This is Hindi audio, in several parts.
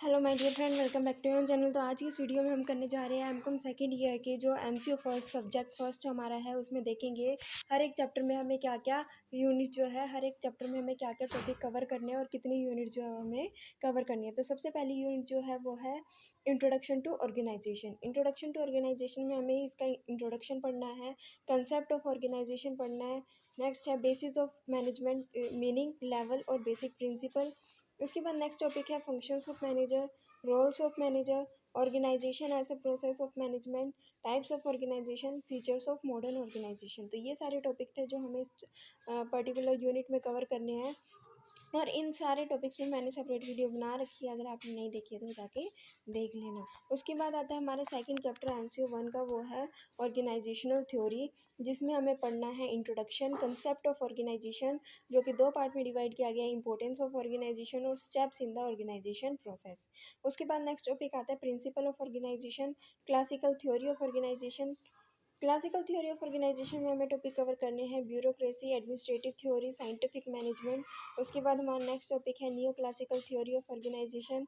Hello my dear friend, welcome back to your channel. तो आज की इस वीडियो में हम करने जा रहे हैं एमकॉम सेकंड ईयर के जो एमसीक्यू फर्स्ट सब्जेक्ट फर्स्ट हमारा है, उसमें देखेंगे हर एक चैप्टर में हमें क्या क्या यूनिट जो है, हर एक चैप्टर में हमें क्या क्या टॉपिक कवर करने हैं और कितनी यूनिट जो है हमें कवर करनी है। तो सबसे पहली यूनिट जो है वो है introduction to organisation. Introduction to organisation में हमें इसका इंट्रोडक्शन पढ़ना है, कंसेप्ट ऑफ ऑर्गेनाइजेशन पढ़ना है। नेक्स्ट है basis of management, meaning, level और बेसिक प्रिंसिपल। उसके बाद नेक्स्ट टॉपिक है functions of manager, roles of manager, organisation as a process of management, types of organisation, features of modern organisation. तो ये सारे टॉपिक थे जो हमें इस पर्टिकुलर यूनिट में कवर करने हैं, और इन सारे टॉपिक्स में मैंने सेपरेट वीडियो बना रखी है, अगर आपने नहीं देखी है तो जाके देख लेना। उसके बाद आता है हमारा सेकंड चैप्टर एमसीक्यू 1 का, वो है ऑर्गेनाइजेशनल थ्योरी, जिसमें हमें पढ़ना है इंट्रोडक्शन, कंसेप्ट ऑफ ऑर्गेनाइजेशन, जो कि दो पार्ट में डिवाइड किया गया है, इंपॉर्टेंस ऑफ ऑर्गेनाइजेशन और steps in the organisation process. उसके बाद नेक्स्ट टॉपिक आता है principle of organisation, classical theory of organisation. Classical theory of organisation में हमें टॉपिक कवर करने हैं bureaucracy, administrative theory, scientific management. उसके बाद हमारा नेक्स्ट टॉपिक है new classical theory of organisation.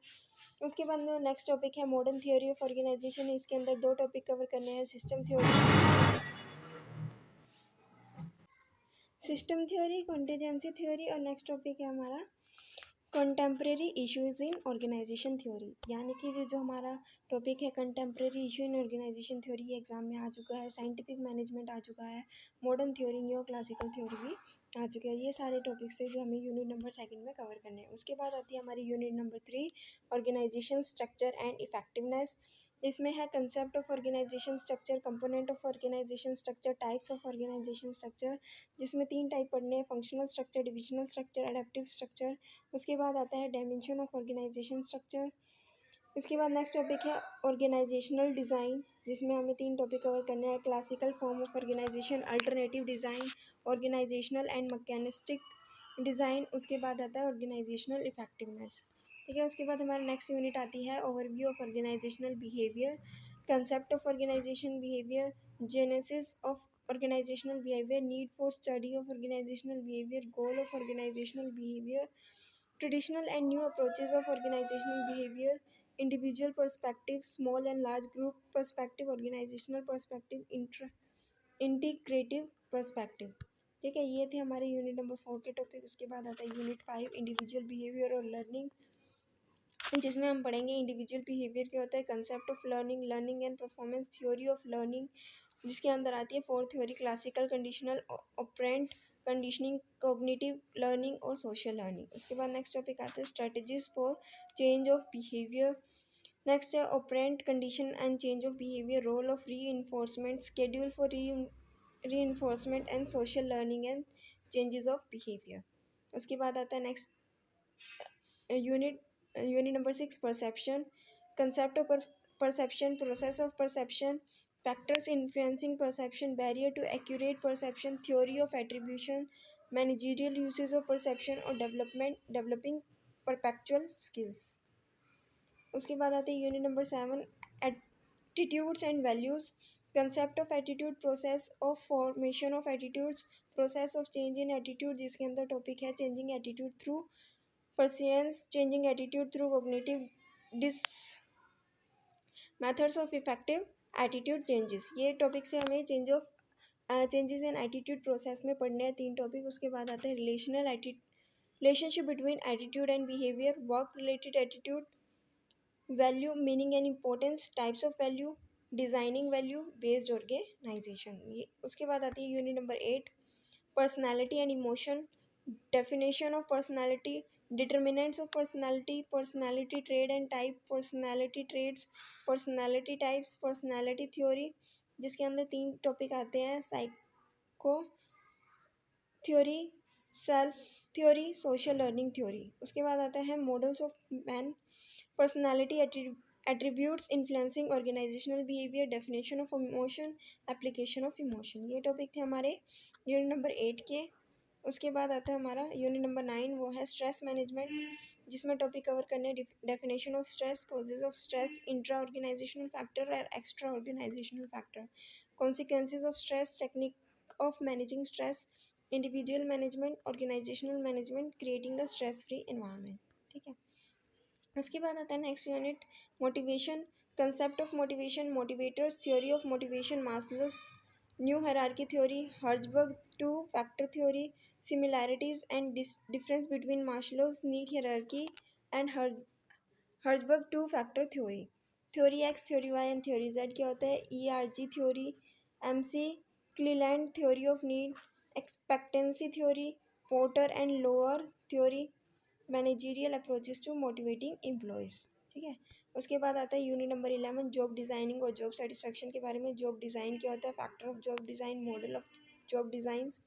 उसके बाद में नेक्स्ट टॉपिक है मॉडर्न थ्योरी ऑफ ऑर्गेनाइजेशन। इसके अंदर दो टॉपिक कवर करने हैं, सिस्टम थ्योरी, कॉन्टेजेंसी थ्योरी, और नेक्स्ट टॉपिक है हमारा contemporary issues in organisation theory. यानी कि जो हमारा टॉपिक है contemporary issue in organisation theory, ये एग्जाम में आ चुका है, साइंटिफिक मैनेजमेंट आ चुका है, modern theory, new classical theory भी आ चुके हैं। ये सारे टॉपिक्स थे जो हमें यूनिट नंबर सेकंड में कवर करने हैं। उसके बाद आती है हमारी unit number 3, organisation structure and effectiveness. इसमें है concept of organisation structure, component of organisation structure, types of organisation structure, जिसमें 3 टाइप पढ़ने हैं, functional structure, divisional structure, adaptive structure. उसके बाद आता है डायमेंशन ऑफ ऑर्गेनाइजेशन स्ट्रक्चर। इसके बाद नेक्स्ट टॉपिक है ऑर्गेनाइजेशनल डिज़ाइन, जिसमें हमें 3 टॉपिक कवर करने हैं, classical form of organisation, alternative design, organisational and mechanistic design. उसके बाद आता है ऑर्गेनाइजेशनल इफेक्टिवनेस। ठीक है, उसके बाद हमारा नेक्स्ट यूनिट आती है overview of organisational behaviour, concept of organisation behaviour, genesis of organizational behavior, need for study of organizational behavior, goal of organizational behavior, traditional and new approaches of organizational behavior, individual perspective, small and large group perspective, organizational perspective, integrative perspective। ठीक है, ये थे हमारे यूनिट नंबर 4 के टॉपिक। उसके बाद आता है यूनिट 5, इंडिविजुअल बिहेवियर और लर्निंग, जिसमें हम पढ़ेंगे इंडिविजुअल बिहेवियर क्या होता है, concept of learning, learning and performance, theory of learning, जिसके अंदर आती है 4 theory, classical, conditional, operant conditioning, cognitive learning और सोशल लर्निंग। उसके बाद नेक्स्ट टॉपिक आता है strategies for change of behaviour. Next है operant condition and change of behaviour, role of reinforcement, schedule for reinforcement and social learning and changes of behaviour. उसके बाद आता है next unit number 6, perception, concept of perception, process of perception, factors influencing perception, barrier to accurate perception, theory of attribution, managerial usage of perception और डेवलपिंग परपेचुअल स्किल्स। उसके बाद आते हैं unit number 7, attitudes and values, concept of attitude, process of formation of attitudes, process of change in attitude, जिसके अंदर टॉपिक है changing attitude through perseverance, changing attitude through cognitive dis methods of effective attitude changes। ये टॉपिक से हमें चेंजेस इन एटीट्यूड प्रोसेस में पढ़ने हैं 3 टॉपिक। उसके बाद आता है relationship between attitude and behaviour, work related attitude, value, meaning and importance, types of value, designing value based organisation. ये उसके बाद आती है unit number 8, personality and emotion, definition of personality, determinants of personality, personality trait and type, personality traits, personality types, personality theory, जिसके अंदर 3 टॉपिक आते हैं, psycho theory, self theory, social learning theory. उसके बाद आता है models of man, personality attributes influencing organisational behaviour, definition of emotion, application of emotion. ये टॉपिक थे हमारे यूनिट नंबर 8 के। उसके बाद आता है हमारा यूनिट नंबर 9, वो है स्ट्रेस मैनेजमेंट, जिसमें टॉपिक कवर करने definition of stress, causes of stress, intra organisational factor और extra organisational factor, consequences of stress, technique of managing stress, individual management, organisational management, creating a stress free environment. ठीक है, उसके बाद आता है next unit motivation, concept of motivation, motivators, theory of motivation, Maslow's new hierarchy theory, Herzberg two factor theory, similarities and difference between Maslow's need hierarchy and Herzberg two factor theory, theory X, theory Y and theory Z क्या होता है, ERG theory, MC Clelland theory of need, expectancy theory, Porter and Lawler theory, managerial approaches to motivating employees. ठीक है, उसके बाद आता है यूनिट नंबर 11 जॉब डिज़ाइनिंग और जॉब सेटिस्फैक्शन के बारे में। जॉब डिज़ाइन क्या होता है, factor of job design, model of job designs,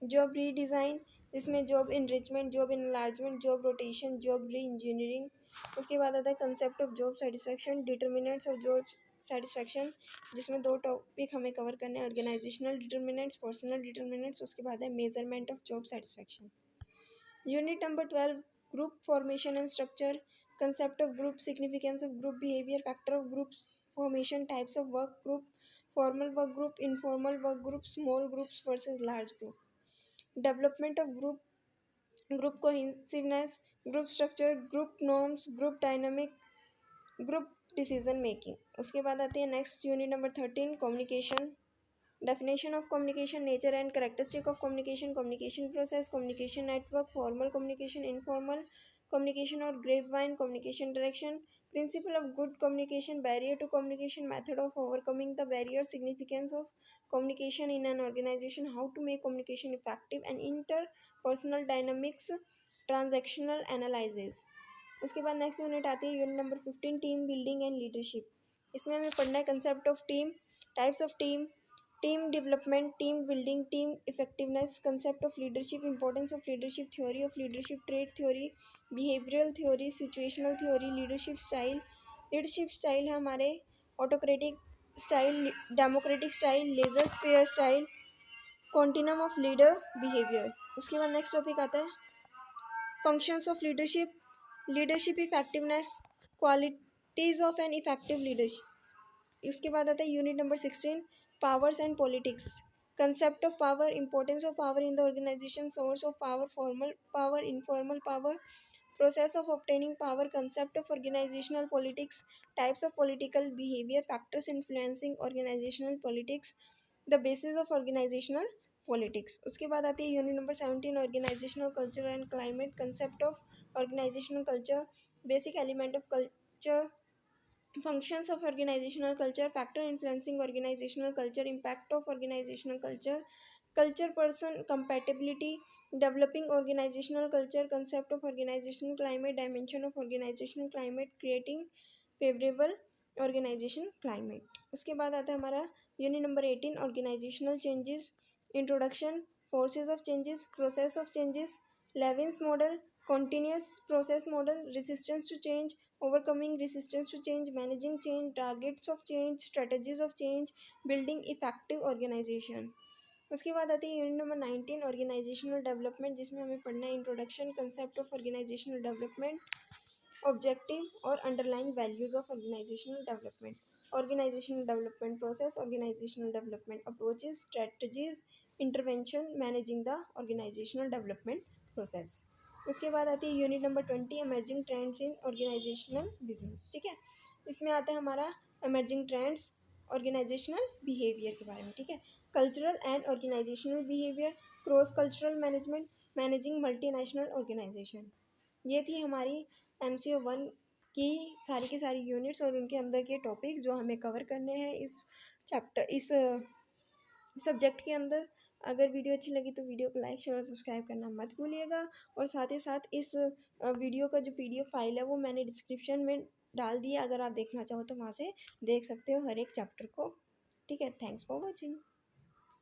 job redesign, इसमें job enrichment, job enlargement, job rotation, job री इंजीनियरिंग। उसके बाद आता है concept of job satisfaction, determinants of job satisfaction, जिसमें 2 टॉपिक हमें कवर करने हैं, ऑर्गेनाइजेशनल डिटर्मिनेंट्स, पर्सनल डिटर्मिनेंट्स। उसके बाद है measurement of job satisfaction. Unit number 12 group formation and structure, concept of group, significance of group behavior, factor of group formation, types of work group, formal work group, informal work group, small groups versus large group, development of group cohesiveness, group structure, group norms, group dynamic, group decision making. उसके बाद आती है next unit number 13 communication, definition of communication, nature and characteristic of communication, communication process, communication network, formal communication, informal communication or grapevine communication, direction, principle of good communication, barrier to communication, method of overcoming the barrier, significance of communication in an organization, how to make communication effective, and interpersonal dynamics, transactional analysis. उसके बाद नेक्स्ट यूनिट आती है unit number 15 team building and leadership. इसमें हमें पढ़ना है concept of team, types of team, team development, team building, team effectiveness, concept of leadership, importance of leadership, theory of leadership, trait theory, behavioural theory, situational theory, leadership style. Leadership style है हमारे autocratic style, democratic style, laissez faire style, continuum of leader behaviour. उसके बाद नेक्स्ट टॉपिक आता है functions of leadership, leadership effectiveness, qualities of an effective leadership. इसके बाद आता है unit number 16 powers and politics, concept of power, importance of power in the organisation, source of power, formal power, informal power, process of obtaining power, concept of organizational politics, types of political behavior, factors influencing organizational politics, the basis of organizational politics। उसके बाद आती है unit number 17 organisational culture and climate, concept of organisational culture, basic element of culture, functions of organizational culture, factor influencing organizational culture, impact of organizational culture, culture person compatibility, developing organizational culture, concept of organizational climate, dimension of organizational climate, creating favorable organization climate। उसके बाद आता है हमारा unit number 18 organisational changes, introduction, forces of changes, process of changes, Lewin's model, continuous process model, resistance to change, overcoming resistance to change, managing change, targets of change, strategies of change, building effective organization। उसके बाद आती है यूनिट नंबर 19 ऑर्गेनाइजेशनल डेवलपमेंट, जिसमें हमें पढ़ना है introduction, concept of organisational development, objective और underline values of organisational development, organisational development process, organisational development approaches, strategies, intervention, managing the organisational development process. उसके बाद आती है unit number 20 emerging trends in organisational business. ठीक है, इसमें आता है हमारा एमर्जिंग ट्रेंड्स ऑर्गेनाइजेशनल बिहेवियर के बारे में। ठीक है, cultural and organisational behaviour, cross cultural management, managing multinational organisation. ये थी हमारी MCO 1 की सारी यूनिट्स और उनके अंदर के टॉपिक जो हमें कवर करने हैं इस सब्जेक्ट के अंदर। अगर वीडियो अच्छी लगी तो वीडियो को लाइक शेयर और सब्सक्राइब करना मत भूलिएगा, और साथ ही साथ इस वीडियो का जो PDF फाइल है वो मैंने डिस्क्रिप्शन में डाल दिया, अगर आप देखना चाहो तो वहाँ से देख सकते हो हर एक चैप्टर को। ठीक है, थैंक्स फॉर वॉचिंग।